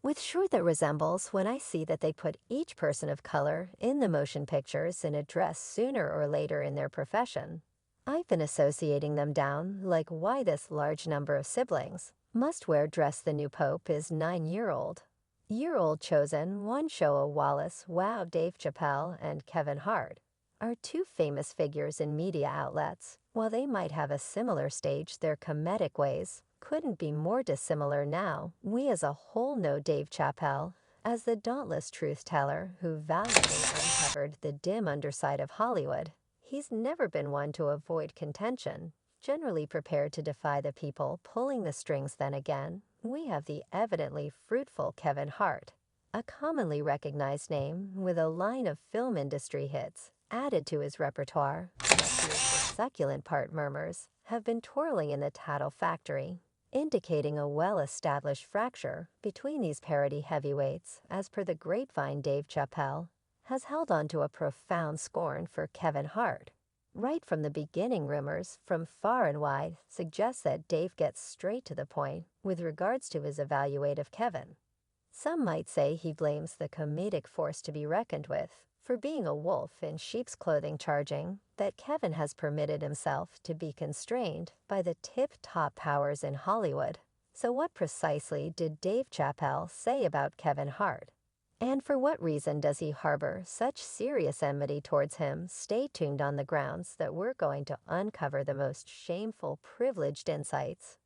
With sure that resembles when I see that they put each person of color in the motion pictures in a dress sooner or later in their profession. I've been associating them down like why this large number of siblings. Must wear dress the new pope is 9-year-old. Year-old chosen one show a Wallace, wow, Dave Chappelle and Kevin Hart are two famous figures in media outlets. While they might have a similar stage, their comedic ways couldn't be more dissimilar now. We as a whole know Dave Chappelle as the dauntless truth-teller who valiantly uncovered the dim underside of Hollywood. He's never been one to avoid contention, generally prepared to defy the people pulling the strings. Then again, we have the evidently fruitful Kevin Hart, a commonly recognized name with a line of film industry hits added to his repertoire. Yet here's the succulent part: murmurs have been twirling in the tattle factory, indicating a well-established fracture between these parody heavyweights. As per the grapevine, Dave Chappelle has held on to a profound scorn for Kevin Hart. Right from the beginning, rumors from far and wide suggest that Dave gets straight to the point with regards to his evaluate of Kevin. Some might say he blames the comedic force to be reckoned with for being a wolf in sheep's clothing, charging that Kevin has permitted himself to be constrained by the tip-top powers in Hollywood. So what precisely did Dave Chappelle say about Kevin Hart? And for what reason does he harbor such serious enmity towards him? Stay tuned on the grounds that we're going to uncover the most shameful, privileged insights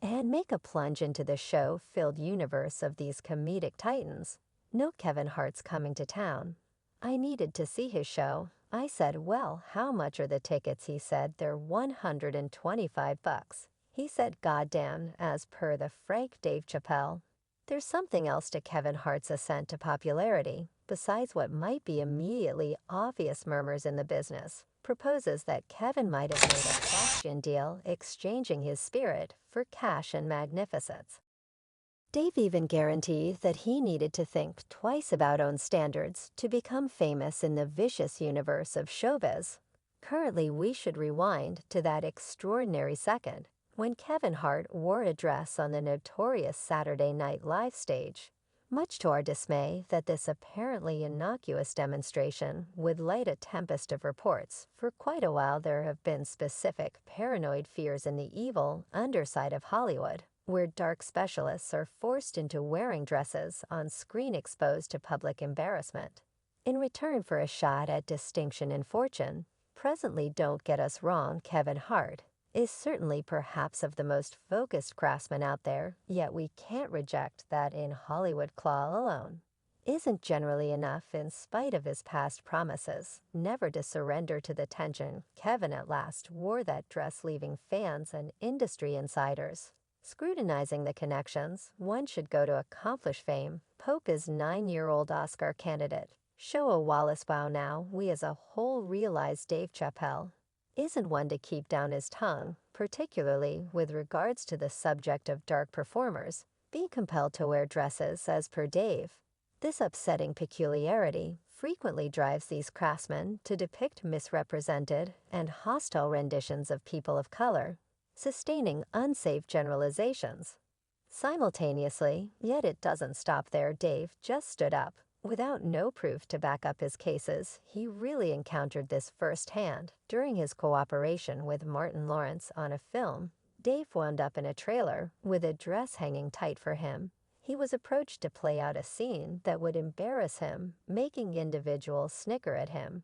and make a plunge into the show-filled universe of these comedic titans. No, Kevin Hart's coming to town. I needed to see his show. I said, well, how much are the tickets? He said, they're $125. He said, goddamn, as per the frank Dave Chappelle. There's something else to Kevin Hart's ascent to popularity, besides what might be immediately obvious. Murmurs in the business proposes that Kevin might have made a question deal, exchanging his spirit for cash and magnificence. Dave even guaranteed that he needed to think twice about own standards to become famous in the vicious universe of showbiz. Currently, we should rewind to that extraordinary second when Kevin Hart wore a dress on the notorious Saturday Night Live stage. Much to our dismay that this apparently innocuous demonstration would light a tempest of reports. For quite a while there have been specific paranoid fears in the evil underside of Hollywood, where dark specialists are forced into wearing dresses on screen, exposed to public embarrassment in return for a shot at distinction and fortune. Presently, don't get us wrong, Kevin Hart is certainly perhaps of the most focused craftsmen out there, yet we can't reject that in Hollywood claw alone isn't generally enough. In spite of his past promises never to surrender to the tension, Kevin at last wore that dress, leaving fans and industry insiders scrutinizing the connections. One should go to accomplish fame. Pope is 9-year-old Oscar candidate. Show a Wallace, wow. Now we as a whole realize Dave Chappelle isn't one to keep down his tongue, particularly with regards to the subject of dark performers being compelled to wear dresses. As per Dave, this upsetting peculiarity frequently drives these craftsmen to depict misrepresented and hostile renditions of people of color, sustaining unsafe generalizations simultaneously. Yet it doesn't stop there. Dave just stood up. Without no proof to back up his cases, he really encountered this firsthand during his cooperation with Martin Lawrence on a film. Dave wound up in a trailer with a dress hanging tight for him. He was approached to play out a scene that would embarrass him, making individuals snicker at him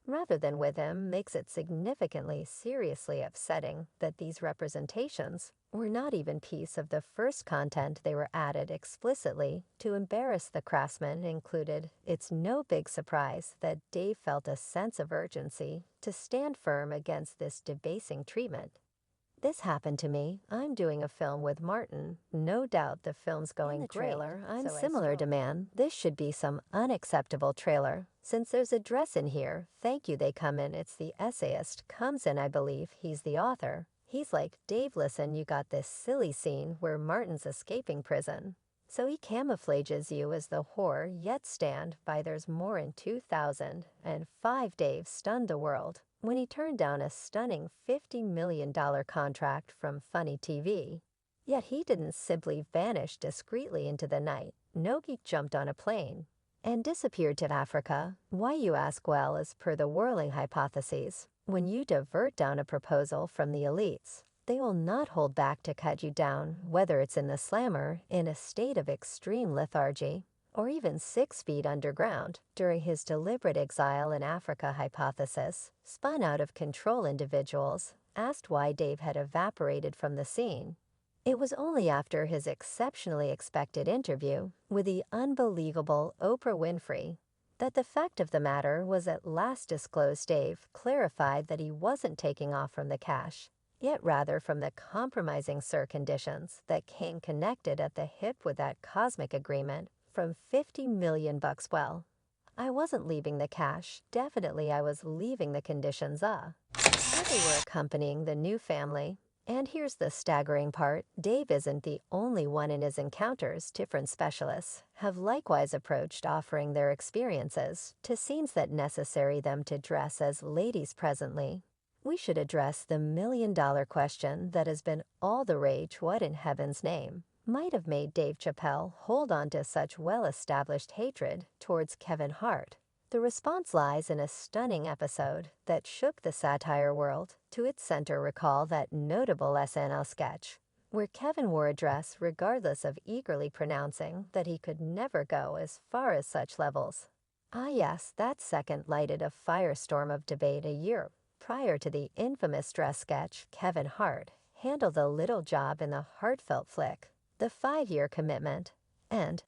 rather than with him. Makes it significantly seriously upsetting that these representations were not even piece of the first content. They were added explicitly to embarrass the craftsman included. It's no big surprise that Dave felt a sense of urgency to stand firm against this debasing treatment. This happened to me. I'm doing a film with Martin. No doubt the film's going great. Trailer, I'm similar demand. This should be some unacceptable trailer. Since there's a dress in here, thank you. They come in. It's the essayist comes in. I believe he's the author. He's like, Dave, listen, you got this silly scene where Martin's escaping prison. So he camouflages you as the whore, yet stand by there's more. In 2005, Dave stunned the world when he turned down a stunning $50 million contract from Funny TV. Yet he didn't simply vanish discreetly into the night. Nogi jumped on a plane and disappeared to Africa. Why, you ask? Well, as per the whirling hypotheses, when you divert down a proposal from the elites, they will not hold back to cut you down, whether it's in the slammer, in a state of extreme lethargy, or even 6 feet underground. During his deliberate exile in Africa hypothesis, spun out of control individuals asked why Dave had evaporated from the scene. It was only after his exceptionally expected interview with the unbelievable Oprah Winfrey that the fact of the matter was at last disclosed. Dave clarified that he wasn't taking off from the cash, yet rather from the compromising conditions that came connected at the hip with that cosmic agreement from 50 million bucks. Well, I wasn't leaving the cash. Definitely I was leaving the conditions. They were accompanying the new family. And here's the staggering part. Dave isn't the only one in his encounters. Different specialists have likewise approached offering their experiences to scenes that necessary them to dress as ladies. Presently, we should address the million-dollar question that has been all the rage. What in heaven's name might have made Dave Chappelle hold on to such well-established hatred towards Kevin Hart? The response lies in a stunning episode that shook the satire world to its center. Recall that notable SNL sketch where Kevin wore a dress regardless of eagerly pronouncing that he could never go as far as such levels. Ah yes, that second lighted a firestorm of debate. A year prior to the infamous dress sketch, Kevin Hart handled a little job in the heartfelt flick, The 5-Year Commitment, and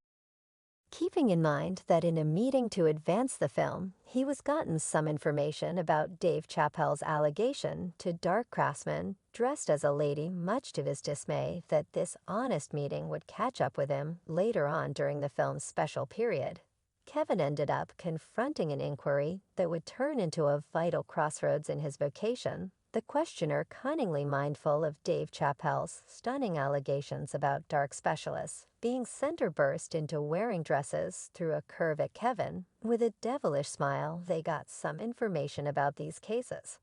keeping in mind that in a meeting to advance the film, he was gotten some information about Dave Chappelle's allegation to dark craftsman dressed as a lady, much to his dismay that this honest meeting would catch up with him later on during the film's special period. Kevin ended up confronting an inquiry that would turn into a vital crossroads in his vocation. The questioner, cunningly mindful of Dave Chappelle's stunning allegations about dark specialists, being center burst into wearing dresses through a curve at Kevin. With a devilish smile, they got some information about these cases,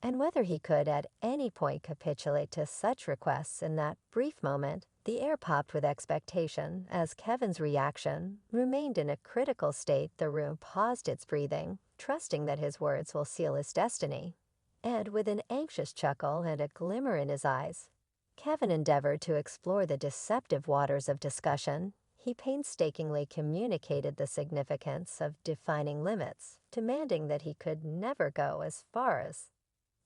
and whether he could at any point capitulate to such requests. In that brief moment, the air popped with expectation as Kevin's reaction remained in a critical state. The room paused its breathing, trusting that his words will seal his destiny. And with an anxious chuckle and a glimmer in his eyes, Kevin endeavored to explore the deceptive waters of discussion. He painstakingly communicated the significance of defining limits, demanding that he could never go as far as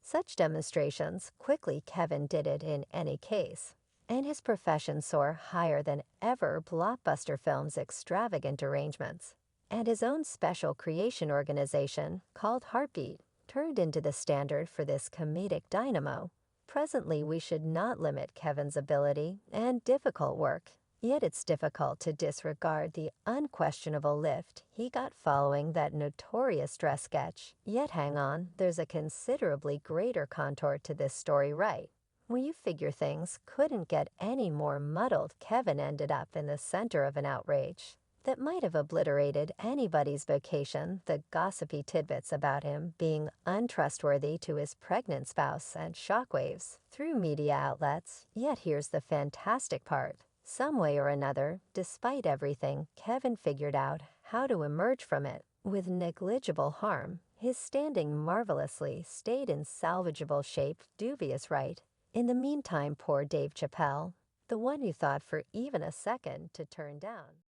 such demonstrations. Quickly, Kevin did it in any case, and his profession soared higher than ever. Blockbuster Films' extravagant arrangements and his own special creation organization called Heartbeat turned into the standard for this comedic dynamo. Presently, we should not limit Kevin's ability and difficult work, yet it's difficult to disregard the unquestionable lift he got following that notorious dress sketch. Yet hang on, there's a considerably greater contour to this story. Right when you figure things couldn't get any more muddled, Kevin ended up in the center of an outrage that might have obliterated anybody's vocation. The gossipy tidbits about him being untrustworthy to his pregnant spouse sent shockwaves through media outlets. Yet here's the fantastic part. Some way or another, despite everything, Kevin figured out how to emerge from it with negligible harm. His standing marvelously stayed in salvageable shape. Dubious, right? In the meantime, poor Dave Chappelle, the one you thought for even a second to turn down.